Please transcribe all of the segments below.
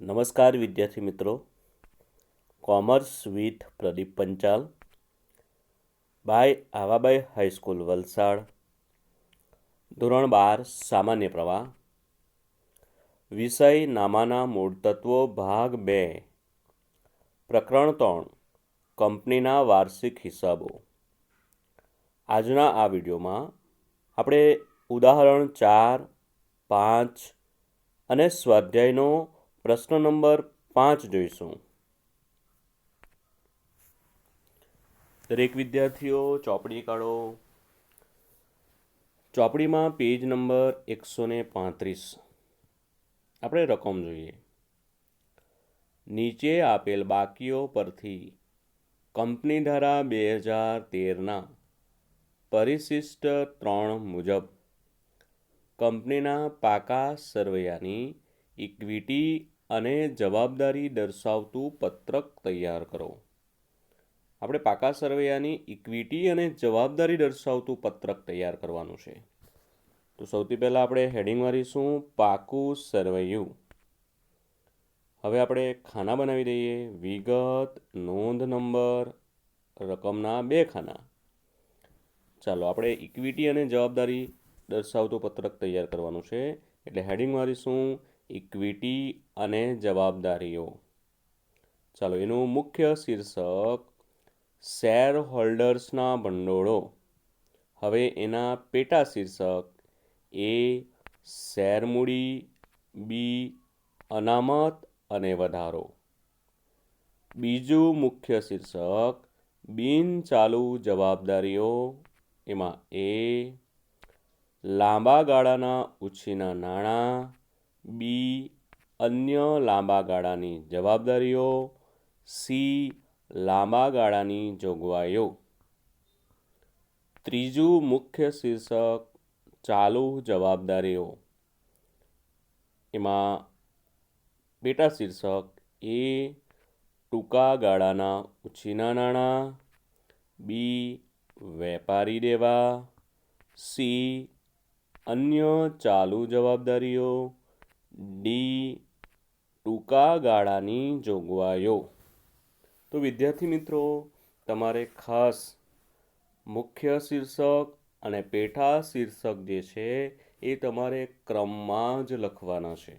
નમસ્કાર વિદ્યાર્થી મિત્રો. Commerce with Pradeep Panchal by Avabai high school Valsad, ધોરણ 12 સામાન્ય પ્રવાહ, વિષય નામાના મૂળ તત્વો ભાગ 2, પ્રકરણ 3, કંપનીના વાર્ષિક હિસાબો. આજના આ વિડીયોમાં આપણે ઉદાહરણ 4, 5 અને સ્વાધ્યાયનો પ્રશ્ન નંબર 5 જોઈશું. દરેક વિદ્યાર્થીઓ ચોપડી કાઢો. ચોપડીમાં પેજ નંબર 135 આપણે રકમ જોઈએ. નીચે આપેલ બાકીઓ પરથી કંપની ધારા 2013ના પરિશિષ્ટ 3 મુજબ કંપનીના પાકા સરવૈયાની ઇક્વિટી અને જવાબદારી દર્શાવતું પત્રક તૈયાર કરો. આપણે પાકા સરવૈયાની ઇક્વિટી અને જવાબદારી દર્શાવતું પત્રક તૈયાર કરવાનું છે. તો સૌથી પહેલાં આપણે હેડિંગ મારીશું પાકું સરવૈયું. હવે આપણે ખાના બનાવી દઈએ. વિગત, નોંધ નંબર, રકમના 2 ખાના. ચાલો આપણે ઇક્વિટી અને જવાબદારી દર્શાવતું પત્રક તૈયાર કરવાનું છે, એટલે હેડિંગ મારીશું ઇક્વિટી અને જવાબદારીઓ. ચાલો એનું મુખ્ય શીર્ષક શેર હોલ્ડર્સના ભંડોળો. હવે એના પેટા શીર્ષક એ શેર મૂડી, બી અનામત અને વધારો. બીજું મુખ્ય શીર્ષક બિન ચાલુ જવાબદારીઓ. એમાં એ લાંબા ગાળાના ઉછીના નાણાં, બી અન્ય લાંબા ગાળાની જવાબદારીઓ, સી લાંબા ગાળાની જોગવાઈઓ. ત્રીજું મુખ્ય શીર્ષક ચાલુ જવાબદારીઓ. એમાં પેટા શીર્ષક એ ટૂંકા ગાળાના ઉછીના નાણાં, બી વેપારી દેવા, સી અન્ય ચાલુ જવાબદારીઓ, ડી ટૂંકા ગાળાની જોગવાઈઓ. તો વિદ્યાર્થી મિત્રો, તમારે ખાસ મુખ્ય શીર્ષક અને પેટા શીર્ષક જે છે એ તમારે ક્રમમાં જ લખવાના છે.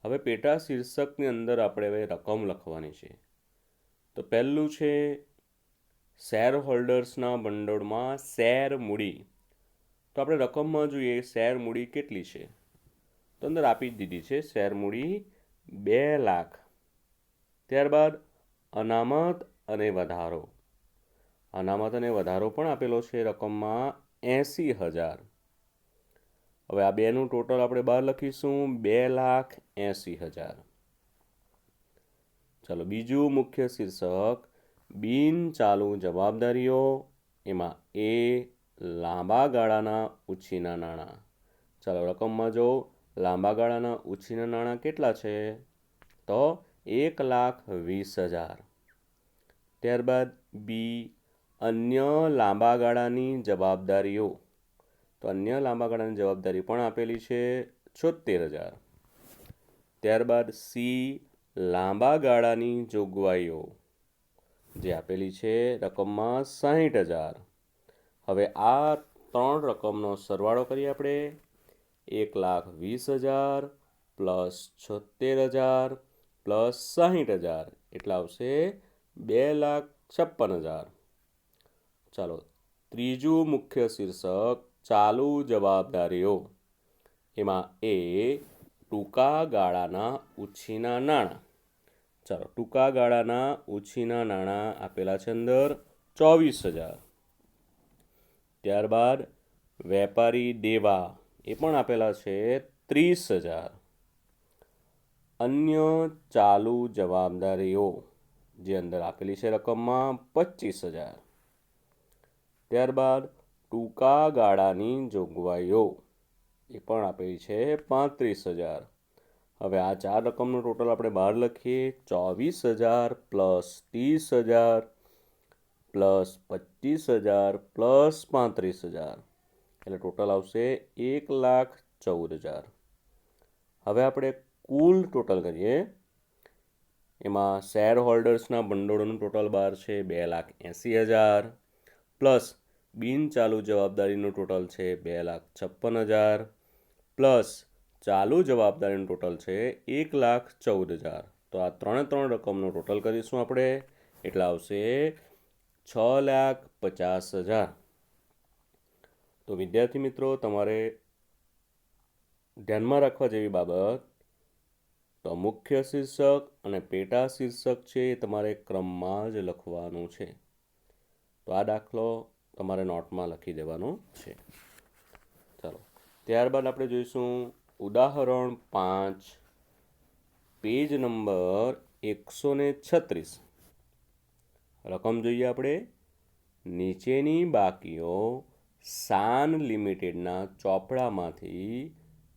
હવે પેટા શીર્ષકની અંદર આપણે હવે રકમ લખવાની છે. તો પહેલું છે શેર હોલ્ડર્સના ભંડોળમાં શેર મૂડી. તો આપણે રકમમાં જોઈએ શેર મૂડી કેટલી છે, તો અંદર આપી જ દીધી છે શેર મૂડી 2 લાખ. ત્યારબાદ અનામત અને વધારો. અનામત અને વધારો પણ આપેલો છે રકમમાં 80,000. હવે આ બેનું ટોટલ આપણે બહાર લખીશું 2,80,000. ચાલો બીજું મુખ્ય શીર્ષક બિન ચાલુ જવાબદારીઓ. એમાં એ લાંબા ગાળાના ઉછીના નાણાં. ચાલો રકમમાં જો લાંબા ગાળાના ઉછીના નાણાં કેટલા છે, તો 1,20,000. ત્યારબાદ બી અન્ય લાંબા ગાળાની જવાબદારીઓ. તો અન્ય લાંબા ગાળાની જવાબદારી પણ આપેલી છે 76,000. ત્યારબાદ સી લાંબા ગાળાની જોગવાઈઓ જે આપેલી છે રકમમાં 60,000. હવે આ 3 રકમનો સરવાળો કરીએ આપણે. 1,20,000 પ્લસ 76,000 પ્લસ 60,000 એટલા આવશે 2,56,000. ચાલો ત્રીજું મુખ્ય શીર્ષક ચાલુ જવાબદારીઓ. એમાં એ ટૂંકા ગાળાના ઉછીના નાણાં. ચાલો ટૂંકા ગાળાના ઉછીના નાણાં આપેલા છે અંદર 24,000. ત્યારબાદ વેપારી દેવા એ પણ આપેલા છે 30,000. અન્ય ચાલુ જવાબદારીઓ જે અંદર આપેલી છે રકમમાં 25,000. ત્યારબાદ ટૂંકા ગાળાની જોગવાઈઓ એ પણ આપેલી છે 35,000. હવે આ 4 રકમનું ટોટલ આપણે બહાર લખીએ. 24,000 પ્લસ 30,000 પ્લસ 25,000 પ્લસ 35,000 એટલે ટોટલ આવશે 1,14,000. હવે આપણે કુલ ટોટલ કરીએ, એમાં શેર હોલ્ડર્સના ભંડોળનું ટોટલ બહાર છે 2,80,000 પ્લસ બિનચાલુ જવાબદારીનું ટોટલ છે 2,56,000 પ્લસ ચાલુ જવાબદારીનું ટોટલ છે 1,14,000. તો આ ત્રણ રકમનું ટોટલ કરીશું આપણે, એટલે આવશે 6,50,000. તો વિદ્યાર્થી મિત્રો, તમારે ધ્યાનમાં રાખવા જેવી બાબત, તો મુખ્ય શીર્ષક અને પેટા શીર્ષક છે એ તમારે ક્રમમાં જ લખવાનું છે. તો આ દાખલો તમારે નોટમાં લખી દેવાનો છે. ચાલો, ત્યારબાદ આપણે જોઈશું ઉદાહરણ 5, પેજ નંબર 136. રકમ જોઈએ આપણે. નીચેની બાકીઓ શાન લિમિટેડના ચોપડામાંથી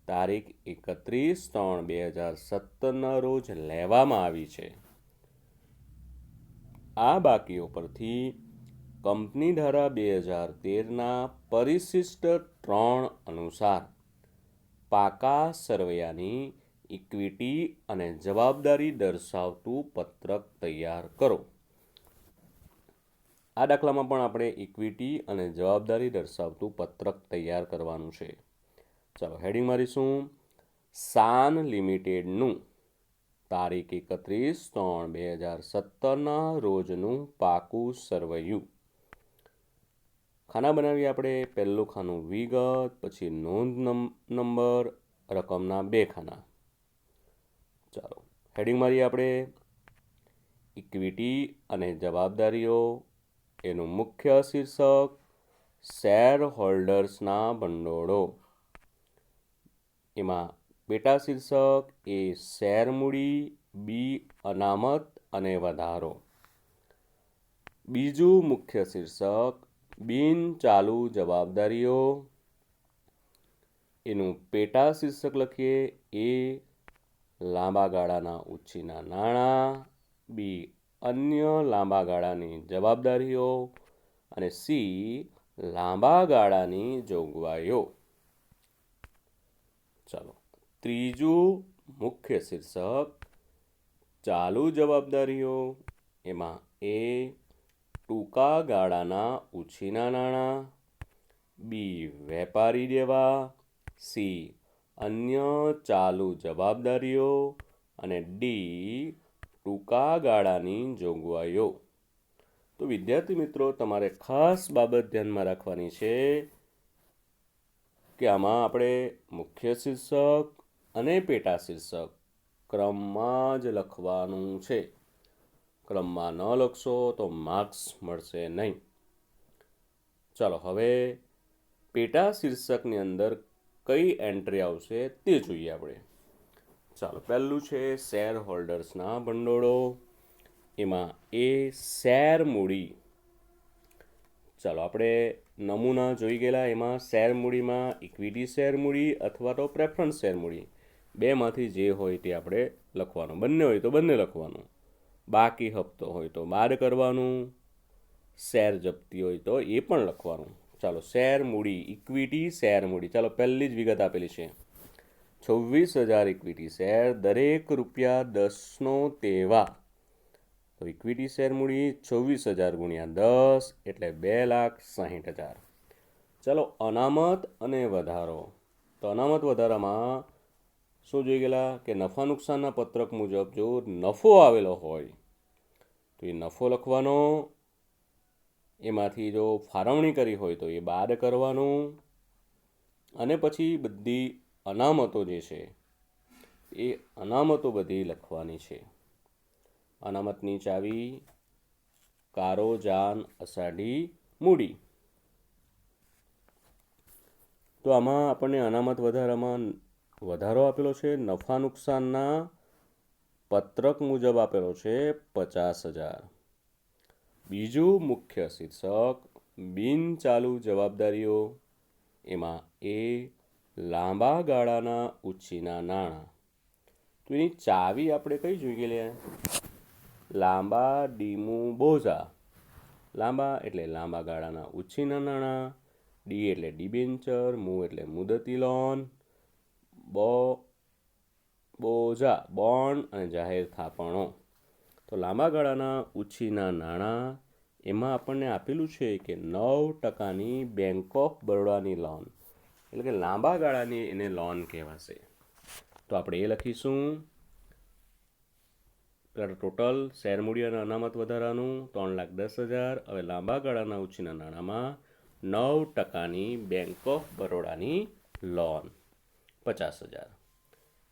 તારીખ 31/3/2017 રોજ લેવામાં આવી છે. આ બાકીઓ પરથી કંપની ધારા 2013ના પરિશિષ્ટ 3 અનુસાર પાકા સરવૈયાની ઇક્વિટી અને જવાબદારી દર્શાવતું પત્રક તૈયાર કરો. આ દાખલામાં પણ આપણે ઇક્વિટી અને જવાબદારી દર્શાવતું પત્રક તૈયાર કરવાનું છે. ચાલો, હેડિંગ મારીશું. શાન લિમિટેડનું તારીખ 31/3/2017ના રોજનું પાકું સરવૈયું. ખાના બનાવીએ આપણે. પહેલું ખાનું વિગત, પછી નોંધ નંબર, રકમના 2 ખાના. ચાલો, હેડિંગ મારીએ આપણે. ઇક્વિટી અને જવાબદારીઓ, એનું મુખ્ય શીર્ષક શેર હોલ્ડર્સના ભંડોળો. એમાં પેટા શીર્ષક એ શેર મૂડી, બી અનામત અને વધારો. બીજું મુખ્ય શીર્ષક બિન ચાલુ જવાબદારીઓ. એનું પેટા શીર્ષક લખીએ એ લાંબા ગાળાના ઉછીના નાણાં, બી અન્ય લાંબા ગાળાની જવાબદારીઓ અને સી લાંબા ગાળાની જોગવાઈઓ. ચાલો, ત્રીજું મુખ્ય શીર્ષક ચાલુ જવાબદારીઓ. એમાં એ ટૂંકા ગાળાના ઉછીના નાણાં, બી વેપારી દેવા, સી અન્ય ચાલુ જવાબદારીઓ અને ડી ટૂંકા ગાળાની જોગવાઈઓ. તો વિદ્યાર્થી મિત્રો, તમારે ખાસ બાબત ધ્યાનમાં રાખવાની છે કે આમાં આપણે મુખ્ય શીર્ષક અને પેટા શીર્ષક ક્રમમાં જ લખવાનું છે. ક્રમમાં ન લખશો તો માર્ક્સ મળશે નહીં. ચાલો, હવે પેટા શીર્ષકની અંદર કઈ એન્ટ્રી આવશે તે જોઈએ આપણે. ચાલો, પહેલું છે શેર હોલ્ડર્સના ભંડોળો. એમાં એ શેર મૂડી. ચાલો, આપણે નમૂના જોઈ ગયેલા. એમાં શેર મૂડીમાં ઇક્વિટી શેર મૂડી અથવા તો પ્રેફરન્સ શેર મૂડી, બેમાંથી જે હોય તે આપણે લખવાનું. બંને હોય તો બંને લખવાનું. બાકી હપ્તો હોય તો બાદ કરવાનું. શેર જપ્તી હોય તો એ પણ લખવાનું. ચાલો, શેર મૂડી, ઇક્વિટી શેર મૂડી. ચાલો, પહેલી જ વિગત આપેલી છે. 26,000 ઇક્વિટી શેર, દરેક ₹10નો તેવા. તો ઇક્વિટી શેર મૂડી 26,000 × 10 એટલે 2,60,000. ચાલો, અનામત અને વધારો. તો અનામત વધારામાં શું જોઈ ગયેલા કે નફા નુકસાનના પત્રક મુજબ જો નફો આવેલો હોય તો એ નફો લખવાનો. એમાંથી જો ફાળવણી કરી હોય તો એ બાદ કરવાનું. અને પછી બધી અનામતો જે છે એ અનામતો બધી લખવાની છે. અનામતની ચાવી કારો જાન અષાઢી મૂડી. તો આમાં આપણને અનામત વધારામાં વધારો આપેલો છે. નફા નુકસાનના પત્રક મુજબ આપેલો છે 50,000. બીજું મુખ્ય શીર્ષક બિન ચાલુ જવાબદારીઓ. એમાં એ લાંબા ગાળાના ઉછીના નાણાં. તો એની ચાવી આપણે કઈ જોઈ ગયેલી? લાંબા ડીમુ બોઝા. લાંબા એટલે લાંબા ગાળાના ઉછીના નાણાં, ડી એટલે ડિબેન્ચર, મુ એટલે મુદતી લોન, બોજા બોન્ડ અને જાહેર થાપણો. તો લાંબા ગાળાના ઉછીના નાણાં એમાં આપણને આપેલું છે કે 9%ની બેંક ઓફ બરોડાની લોન, એટલે કે લાંબા ગાળાની એને લોન કહેવાશે. તો આપણે એ લખીશું. ટોટલ શેર મૂડી અને અનામત વધારાનું 3,10,000. હવે લાંબા ગાળાના ઉછીના નાણાંમાં 9%ની બેંક ઓફ બરોડાની લોન 50,000.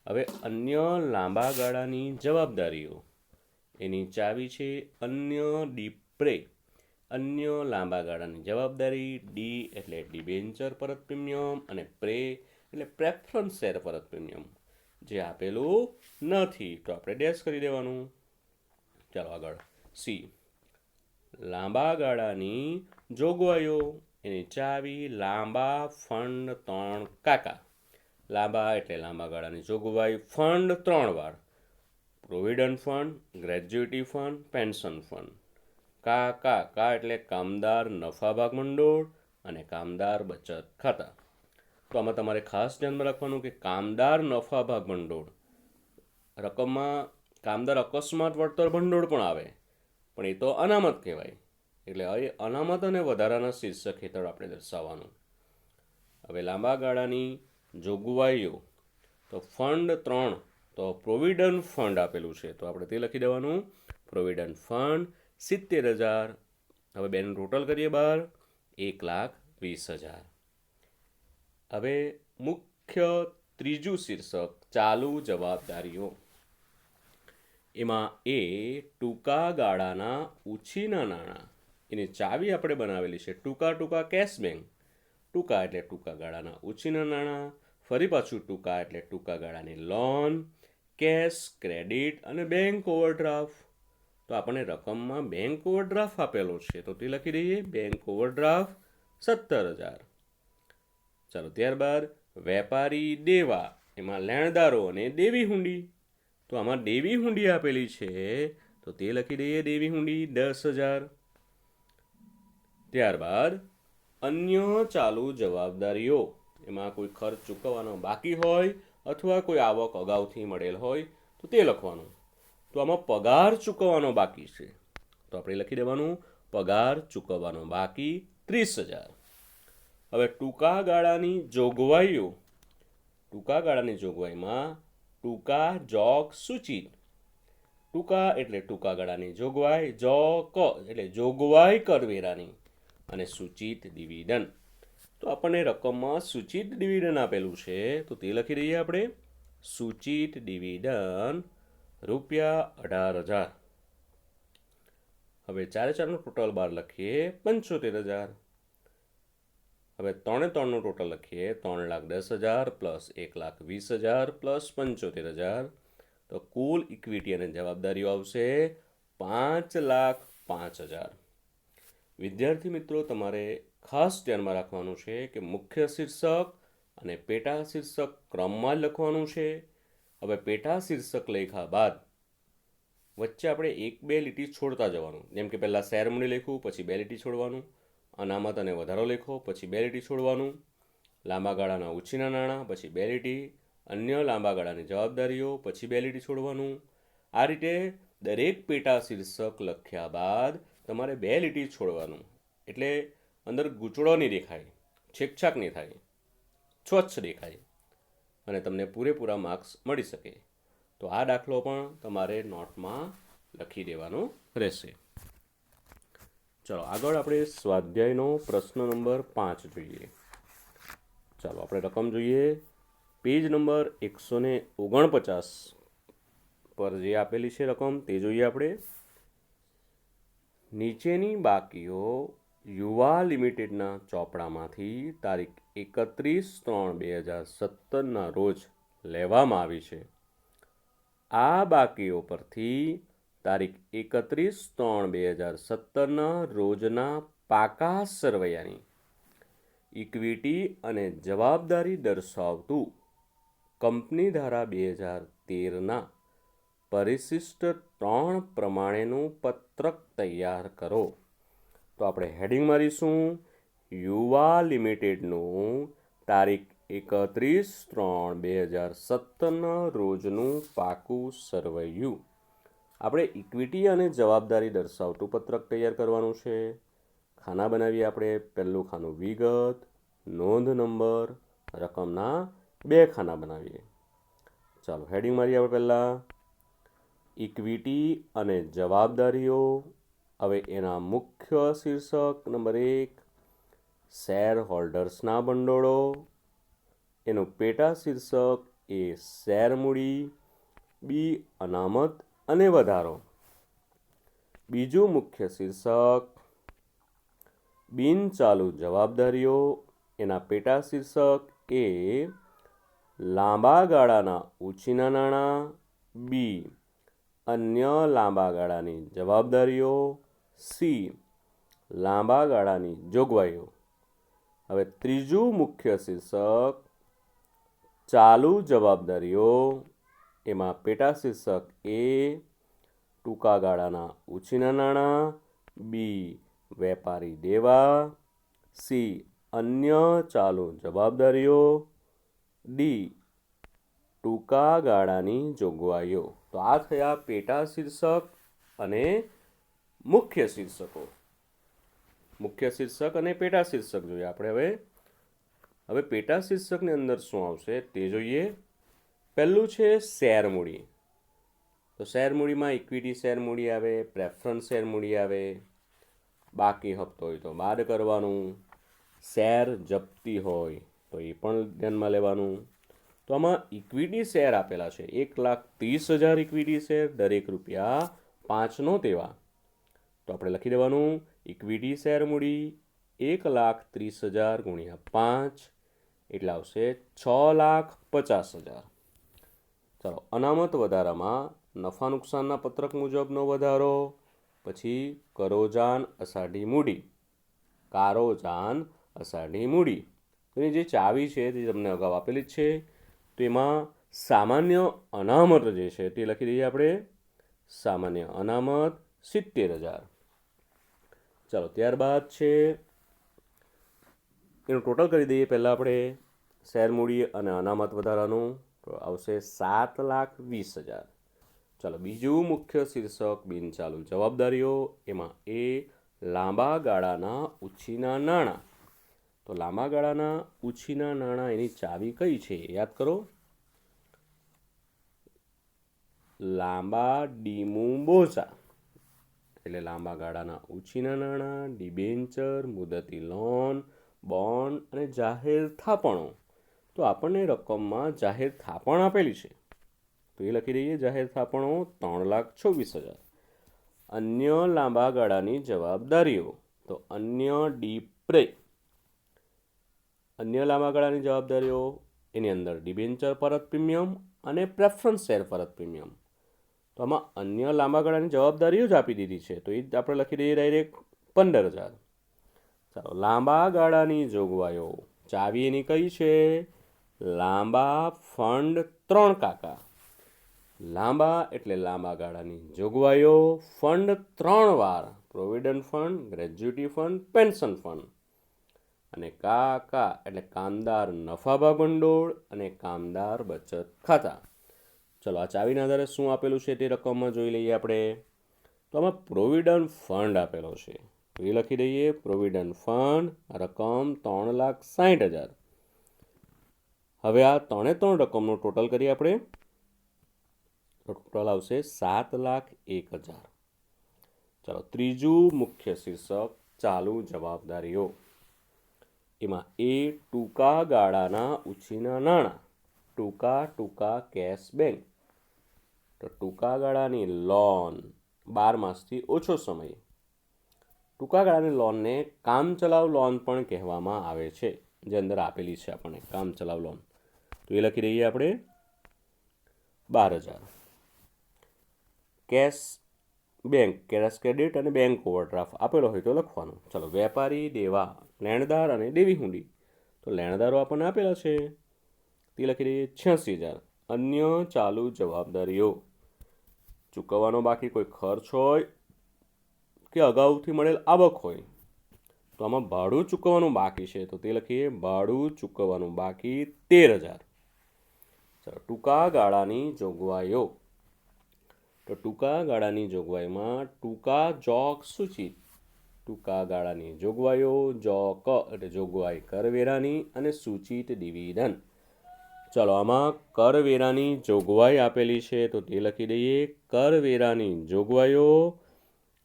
હવે અન્ય લાંબા ગાળાની જવાબદારીઓ એની ચાવી છે અન્ય ડીપ્રે. અન્ય લાંબા ગાળાની જવાબદારી, ડી એટલે ડિબેન્ચર પરત પ્રીમિયમ અને પ્રે એટલે પ્રેફરન્સ શેર પરત પ્રીમિયમ જે આપેલું નથી તો આપણે ડેશ કરી દેવાનું. ચાલો આગળ. સી લાંબા ગાળાની જોગવાઈઓ એની ચાવી લાંબા ફંડ 3 કાકા. લાંબા એટલે લાંબા ગાળાની જોગવાઈ, ફંડ 3 વાર: provident fund, gratuity fund, pension fund. કા એટલે કામદાર નફા ભાગ મંડળ અને કામદાર બચત ખાતા. તો આમાં તમારે ખાસ ધ્યાનમાં રાખવાનું કે કામદાર નફા ભાગ મંડળ રકમમાં કામદાર અકસ્માત વળતર ભંડોળ પણ આવે, પણ એ તો અનામત કહેવાય, એટલે હવે અનામત અને વધારાના શીર્ષક હેઠળ આપણે દર્શાવવાનું. હવે લાંબા ગાળાની જોગવાઈઓ તો ફંડ 3 તો પ્રોવિડન્ટ ફંડ આપેલું છે તો આપણે તે લખી દેવાનું. Provident fund 70,000. હવે બેનું ટોટલ કરીએ બહાર 1,20,000. હવે મુખ્ય ત્રીજું શીર્ષક ચાલુ જવાબદારીઓ. એમાં એ ટૂંકા ગાળાના ઉછીના નાણાં એની ચાવી આપણે બનાવેલી છે ટૂંકા કેશ બેંક. ટૂંકા એટલે ટૂંકા ગાળાના ઉછીના નાણાં, ફરી પાછું ટૂંકા એટલે ટૂંકા ગાળાની લોન, કેશ, ક્રેડિટ અને બેંક ઓવરડ્રાફ્ટ. તો આપણને રકમમાં બેંક ઓવરડ્રાફ્ટ આપેલો છે તો તે લખી દઈએ બેંક ઓવરડ્રાફ્ટ 17,000. ચાલો ત્યારબાદ વેપારી દેવા, એમાં લેણદારો અને દેવી હુંડી. તો આમાં દેવી હુંડી આપેલી છે તો તે લખી દઈએ દેવી હુંડી 10,000. ત્યારબાદ અન્ય ચાલુ જવાબદારીઓ, એમાં કોઈ ખર્ચ ચૂકવવાનો બાકી હોય અથવા કોઈ આવક અગાઉથી મળેલ હોય તો તે લખવાનું. તો આમાં પગાર ચૂકવવાનો બાકી છે તો આપણે લખી દેવાનું પગાર ચૂકવવાનો બાકી 30,000. હવે ટૂંકા ગાળાની જોગવાઈઓ. ટૂંકા ગાળાની જોગવાઈમાં ટૂંકા જોગ સૂચિત. ટૂંકા એટલે ટૂંકા ગાળાની જોગવાઈ, જોક એટલે જોગવાઈ કરવેરાની અને સૂચિત ડિવિડન્ડ. તો આપણને રકમમાં સૂચિત ડિવિડન્ડ આપેલું છે તો તે લખી દઈએ આપણે સૂચિત ડિવિડન્ડ ₹18,000. હવે 4/4નું ટોટલ બાર લખીએ 75,000. હવે 3/3નું ટોટલ લખીએ 3,10,000 પ્લસ 1,20,000 પ્લસ 75,000. તો કુલ ઇક્વિટી અને જવાબદારીઓ આવશે 5,05,000. વિદ્યાર્થી મિત્રો તમારે ખાસ ધ્યાનમાં રાખવાનું છે કે મુખ્ય શીર્ષક અને પેટા શીર્ષક ક્રમમાં જ લખવાનું છે. હવે પેટા શીર્ષક લખ્યા બાદ વચ્ચે આપણે 1-2 લીટી છોડતા જવાનું. જેમ કે પહેલાં શેર મૂડી લખ્યું પછી 2 લીટી છોડવાનું, અનામત અને વધારો લખો પછી 2 લીટી છોડવાનું, લાંબા ગાળાના ઉછીના નાણાં પછી 2 લીટી, અન્ય લાંબા ગાળાની જવાબદારીઓ પછી 2 લીટી છોડવાનું. આ રીતે દરેક પેટા શીર્ષક લખ્યા બાદ તમારે 2 લીટી છોડવાનું, એટલે અંદર ગૂંચળો નહીં દેખાય, છેકછાક નહીં થાય, સ્વચ્છ દેખાય અને તમને પૂરેપૂરા માર્ક્સ મળી શકે. તો આ દાખલો પણ તમારે નોટમાં લખી દેવાનો રહેશે. ચાલો આગળ આપણે સ્વાધ્યાયનો પ્રશ્ન નંબર 5 જોઈએ. ચાલો આપણે રકમ જોઈએ. પેજ નંબર 149 પર જે આપેલી છે રકમ તે જોઈએ આપણે. નીચેની બાકીઓ યુવા લિમિટેડના ચોપડામાંથી તારીખ 31/3/2017ના રોજ લેવામાં આવી છે. આ બાકીઓ પરથી તારીખ 31/3/2017ના રોજના પાકા સરવૈયાની ઇક્વિટી અને જવાબદારી દર્શાવતું કંપની ધારા 2013ના પરિશિષ્ટ 3 પ્રમાણેનું પત્રક તૈયાર કરો. તો આપણે હેડિંગ મારીશું યુવા લિમિટેડનું તારીખ 31/3/2017 રોજનું પાકું સરવૈયું. આપણે ઇક્વિટી અને જવાબદારી દર્શાવતું પત્રક તૈયાર કરવાનું છે. ખાના બનાવીએ આપણે. પહેલું ખાનું વિગત, નોંધ નંબર, રકમના 2 ખાના બનાવીએ. ચાલો હેડિંગ મારીએ આપણે પહેલાં. ઇક્વિટી અને જવાબદારીઓ. હવે એના મુખ્ય શીર્ષક નંબર 1 શેર હોલ્ડર્સના ભંડોળો. એનું પેટા શીર્ષક એ શેર મૂડી. બી અનામત અને વધારો. બીજું મુખ્ય શીર્ષક બિનચાલુ જવાબદારીઓ. એના પેટા શીર્ષક એ લાંબા ગાળાના ઉછીના નાણાં. બી અન્ય લાંબા ગાળાની જવાબદારીઓ. સી લાંબા ગાળાની જોગવાઈઓ. હવે ત્રીજું મુખ્ય શીર્ષક ચાલુ જવાબદારીઓ. એમાં પેટા શીર્ષક એ ટૂંકા ગાળાના ઉછીના નાણાં. બી વેપારી દેવા. સી અન્ય ચાલુ જવાબદારીઓ. ડી ટૂંકા ગાળાની જોગવાઈઓ. તો આ થયા પેટા શીર્ષક અને મુખ્ય શીર્ષકો. મુખ્ય શીર્ષક અને પેટા શીર્ષક જોઈએ આપણે. હવે પેટા શીર્ષકની અંદર શું આવશે તે જોઈએ. પહેલું છે શેર મૂડી. તો શેર મૂડીમાં ઇક્વિટી શેર મૂડી આવે, પ્રેફરન્સ શેર મૂડી આવે. બાકી હપ્તો હોય તો બાદ કરવાનું. શેર જપ્તી હોય તો એ પણ ધ્યાનમાં લેવાનું. તો આમાં ઇક્વિટી શેર આપેલા છે 1,30,000 ઇક્વિટી શેર, દરેક ₹5 તેવા. તો આપણે લખી દેવાનું ઇક્વિટી શેર મૂડી 1,30,000 ગુણ્યા 5 એટલે આવશે 6,50,000. ચાલો અનામત વધારામાં નફા નુકસાનના પત્રક મુજબનો વધારો. પછી કારોજાન અષાઢી મૂડી. એની જે ચાવી છે તે તમને અગાઉ આપેલી જ છે. તો એમાં સામાન્ય અનામત જે છે તે લખી દઈએ આપણે. સામાન્ય અનામત 70,000. ચાલો ત્યારબાદ છે એનું ટોટલ કરી દઈએ પહેલાં આપણે. શેર મૂડી અને અનામત વધારાનું તો આવશે 7,20,000. ચાલો બીજું મુખ્ય શીર્ષક બિનચાલુ જવાબદારીઓ. એમાં એ લાંબા ગાળાના ઉછીના નાણાં. તો લાંબા ગાળાના ઉછીના નાણાં એની ચાવી કઈ છે યાદ કરો. લાંબા ડીમુબોઝા એટલે લાંબા ગાળાના ઉછીના નાણાં, ડિબેન્ચર, મુદતી લોન, બોન્ડ અને જાહેર થાપણો. તો આપણને રકમમાં જાહેર થાપણ આપેલી છે તો એ લખી દઈએ. જાહેર થાપણો 3,26,000. અન્ય લાંબા ગાળાની જવાબદારીઓ. તો અન્ય લાંબા ગાળાની જવાબદારીઓ એની અંદર ડિબેન્ચર પરત પ્રીમિયમ અને પ્રેફરન્સ શેર પરત પ્રીમિયમ. તો આમાં અન્ય લાંબા ગાળાની જવાબદારીઓ જ આપી દીધી છે તો એ જ આપણે લખી દઈએ ડાયરેક્ટ 15,000. ચાલો લાંબા ગાળાની જોગવાઈઓ. ચાવી એની કઈ છે? લાંબા ફંડ 3 કાકા. લાંબા એટલે લાંબા ગાળાની જોગવાઈઓ. ફંડ 3 વાર. Provident fund, gratuity fund, pension fund. અને કાકા એટલે કામદાર નફા ભંડોળ અને કામદાર બચત ખાતા. ચલો આ ચાવીના આધારે શું આપેલું છે તે રકમમાં જોઈ લઈએ આપણે. તો આમાં પ્રોવિડન્ટ ફંડ આપેલો છે તો એ લખી દઈએ. પ્રોવિડન્ટ ફંડ રકમ 3,60,000. હવે આ 3 રકમનું ટોટલ કરીએ આપણે તો ટોટલ આવશે 7,01,000. ચાલો ત્રીજું મુખ્ય શીર્ષક ચાલુ જવાબદારીઓ. એમાં એ ટૂંકા ગાળાના ઉછીના નાણાં. ટૂંકા કેશ બેંક. તો ટૂંકા ગાળાની લોન 12 માસથી ઓછો સમય. ટૂંકા ગાળાની લોનને કામચલાઉ લોન પણ કહેવામાં આવે છે જે અંદર આપેલી છે આપણને કામચલાઉ લોન. તો એ લખી દઈએ આપણે 12,000. કેશ બેંક, કેશ ક્રેડિટ અને બેંક ઓવરડ્રાફ્ટ આપેલો હોય તો લખવાનું. ચલો વેપારી દેવા, લેણદાર અને દેવી હુંડી. તો લેણદારો આપણને આપેલા છે તે લખી દઈએ 86,000. અન્ય ચાલુ જવાબદારીઓ. ચૂકવવાનો બાકી કોઈ ખર્ચ હોય કે અગાઉથી મળેલ આવક હોય તો આમાં ભાડું ચૂકવવાનું બાકી છે તો તે લખીએ ભાડું ચૂકવવાનું બાકી 13,000. ચાલો ટૂંકા ગાળાની જોગવાઈઓ. તો ટૂંકા ગાળાની જોગવાઈમાં ટૂંકા જોક સૂચિત. ટૂંકા ગાળાની જોગવાઈઓ જોક એટલે જોગવાઈ કરવેરાની અને સૂચિત ડિવિડન્ડ. ચાલો આમાં કરવેરાની જોગવાઈ આપેલી છે તો તે લખી દઈએ કરવેરાની જોગવાઈઓ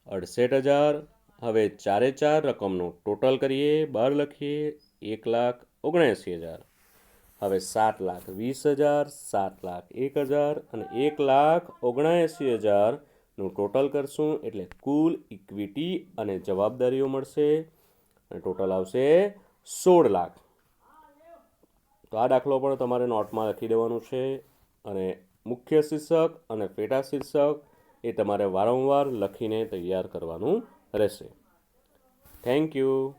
68,000. હવે 4 રકમનું ટોટલ કરીએ 12 લખીએ 1,79,000. હવે 7,20,000, 7,01,000 અને 1,79,000નું ટોટલ કરશું એટલે કુલ ઇક્વિટી અને જવાબદારીઓ મળશે અને ટોટલ આવશે 16 લાખ. તો આ દાખલો પણ તમારે નોટમાં લખી દેવાનું છે અને મુખ્ય શીર્ષક અને પેટા શીર્ષક એ તમારે વારંવાર લખીને તૈયાર કરવાનું રહેશે. Thank you.